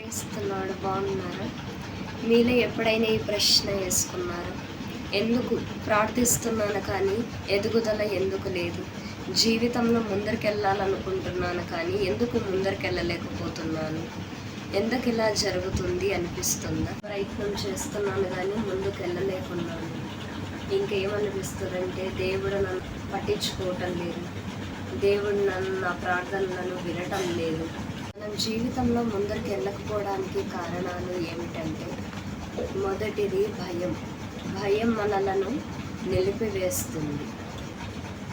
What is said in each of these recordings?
ఇస్తున్నాడు. బాగున్నారా? మీలో ఎప్పుడైనా ఈ ప్రశ్న వేసుకున్నారా? ఎందుకు ప్రార్థిస్తున్నాను కానీ ఎదుగుదల ఎందుకు లేదు? జీవితంలో ముందరికెళ్ళాలనుకుంటున్నాను కానీ ఎందుకు ముందరికెళ్ళలేకపోతున్నాను? ఎందుకు ఇలా జరుగుతుంది అనిపిస్తుందా? ప్రయత్నం చేస్తున్నాను కానీ ముందుకు వెళ్ళలేకున్నాను. ఇంకేమనిపిస్తుందంటే దేవుడు నన్ను పట్టించుకోవటం లేదు, దేవుడు నా ప్రార్థనలను వినటం లేదు. మనం జీవితంలో ముందరికి వెళ్ళకపోవడానికి కారణాలు ఏమిటంటే, మొదటిది భయం. భయం మనలను నిలిపివేస్తుంది.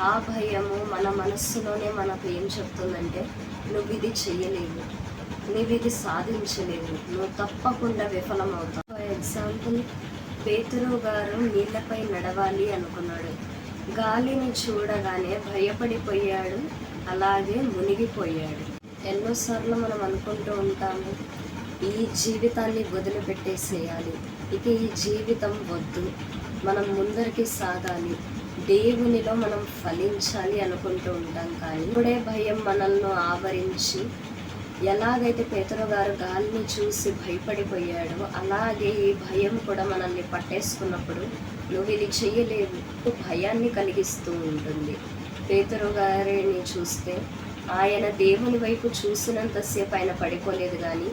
ఆ భయము మన మనస్సులోనే మనకు ఏం చెప్తుందంటే, నువ్వు ఇది చెయ్యలేవు, నువ్వు ఇది సాధించలేవు, నువ్వు తప్పకుండా విఫలమవుతావు. ఫర్ ఎగ్జాంపుల్, పేతురు గారు నీళ్ళపై నడవాలి అనుకున్నాడు. గాలిని చూడగానే భయపడిపోయాడు, అలాగే మునిగిపోయాడు. ఎన్నోసార్లు మనం అనుకుంటూ ఉంటాము, ఈ జీవితాన్ని వదిలిపెట్టేసేయాలి, ఇక ఈ జీవితం వద్దు, మనం ముందరికి సాగాలి, దేవునిలో మనం ఫలించాలి అనుకుంటూ ఉంటాం. కానీ ఇప్పుడే భయం మనల్ని ఆవరించి, ఎలాగైతే పేతురు గారు గాలిని చూసి భయపడిపోయాడో అలాగే ఈ భయం కూడా మనల్ని పట్టేసుకున్నప్పుడు నువ్వు ఇది చెయ్యలేవు, భయాన్ని కలిగిస్తూ ఉంటుంది. పేతురు గారిని చూస్తే ఆయన దేవుని వైపు చూసినంతసేపు ఆయన పడిపోలేదు, కానీ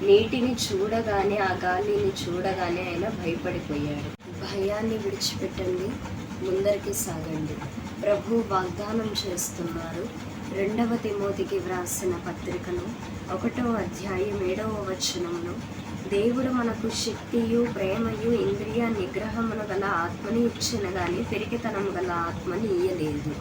నీటిని చూడగానే, ఆ గాలిని చూడగానే ఆయన భయపడిపోయాడు. భయాన్ని విడిచిపెట్టండి, ముందరికి సాగండి. ప్రభు వాగ్దానం చేస్తున్నారు. 2వ తిమోతికి వ్రాసిన పత్రికను 1వ అధ్యాయం 7వ వచనంలో, దేవుడు మనకు శక్తియు ప్రేమయు ఇంద్రియ నిగ్రహమును గల ఆత్మని ఇచ్చిన గాని పెరిగితనము గల ఆత్మని ఇయ్యలేదు.